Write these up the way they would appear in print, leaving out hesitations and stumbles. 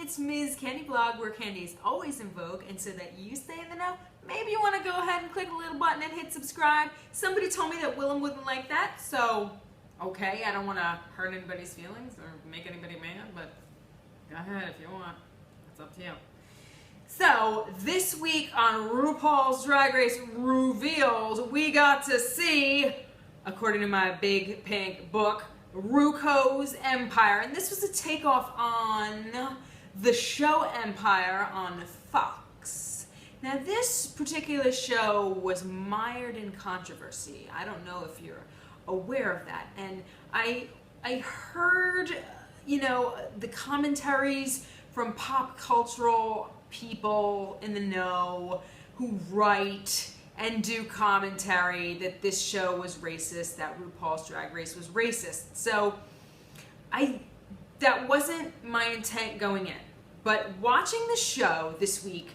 it's Ms. Candy Blog, where candy is always in vogue, and so that you stay in the know, maybe you want to go ahead and click a little button and hit subscribe. Somebody told me that Willem wouldn't like that, so okay, I don't want to hurt anybody's feelings or make anybody mad, but go ahead if you want. It's up to you. So, this week on RuPaul's Drag Race RuVealed, we got to see, according to my big pink book, RuCo's Empire. And this was a takeoff on the show Empire on Fox. Now, this particular show was mired in controversy. I don't know if you're aware of that. And I heard, the commentaries from pop cultural people in the know who write and do commentary that this show was racist, that RuPaul's Drag Race was racist. So that wasn't my intent going in. But watching the show this week,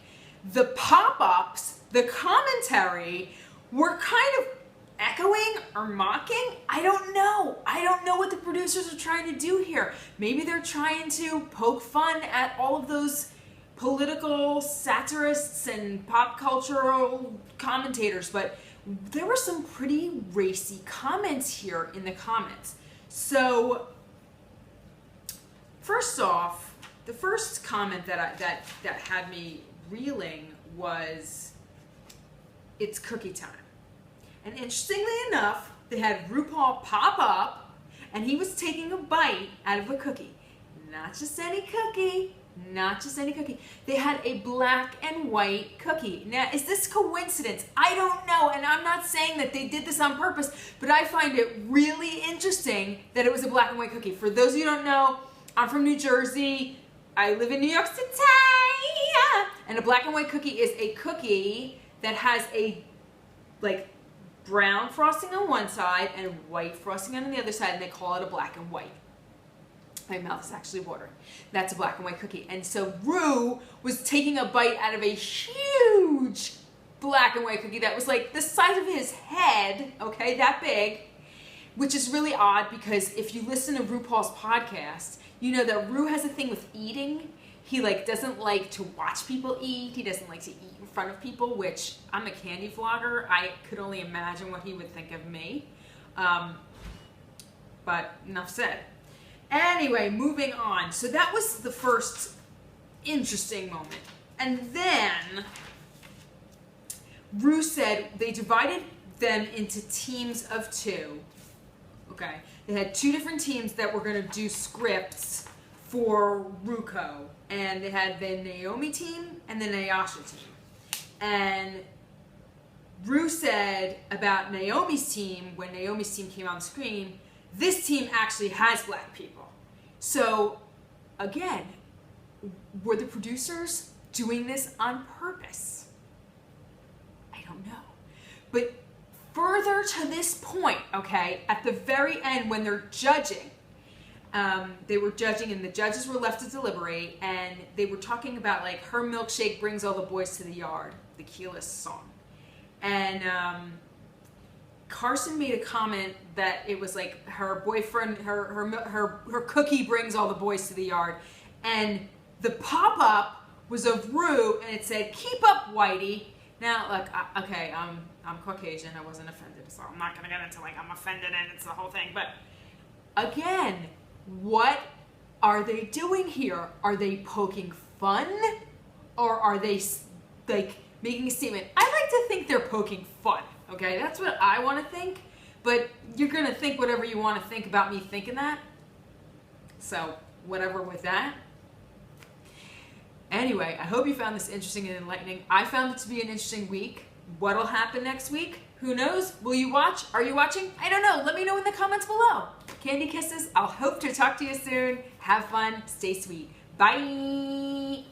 the pop-ups, the commentary were kind of echoing or mocking. I don't know. I don't know what the producers are trying to do here. Maybe they're trying to poke fun at all of those political satirists and pop cultural commentators, but there were some pretty racy comments here in the comments. So, first off, the first comment that had me reeling was, "It's cookie time." And interestingly enough, they had RuPaul pop up, and he was taking a bite out of a cookie. Not just any cookie. Not just any cookie. They had a black and white cookie. Now, is this coincidence? I don't know, and I'm not saying that they did this on purpose, but I find it really interesting that it was a black and white cookie. For those of you who don't know, I'm from New Jersey. I live in New York City. And a black and white cookie is a cookie that has a, brown frosting on one side and white frosting on the other side, and they call it a black and white. My mouth is actually watering. That's a black and white cookie. And so Ru was taking a bite out of a huge black and white cookie that was like the size of his head, okay, that big, which is really odd because if you listen to RuPaul's podcast, you know that Ru has a thing with eating. He doesn't like to watch people eat. He doesn't like to eat in front of people, which I'm a candy vlogger. I could only imagine what he would think of me. But enough said. Anyway, moving on. So that was the first interesting moment. And then Ru said they divided them into teams of two. Okay. They had two different teams that were going to do scripts for RuCo. And they had the Naomi team and the Nyasha team. And Ru said about Naomi's team, when Naomi's team came on screen, this team actually has black people. So, again, were the producers doing this on purpose? I don't know. But further to this point, okay, at the very end when they're judging, they were judging and the judges were left to deliberate, and they were talking about her milkshake brings all the boys to the yard, the Keyless song. And Carson made a comment that it was her boyfriend, her cookie brings all the boys to the yard. And the pop-up was of Ru, and it said, "Keep up, Whitey." Now, okay, I'm Caucasian, I wasn't offended, so I'm not gonna get into I'm offended and it's the whole thing. But again, what are they doing here? Are they poking fun? Or are they making a statement? I like to think they're poking fun. Okay, that's what I want to think, but you're going to think whatever you want to think about me thinking that. So, whatever with that. Anyway, I hope you found this interesting and enlightening. I found it to be an interesting week. What'll happen next week? Who knows? Will you watch? Are you watching? I don't know. Let me know in the comments below. Candy kisses. I'll hope to talk to you soon. Have fun. Stay sweet. Bye.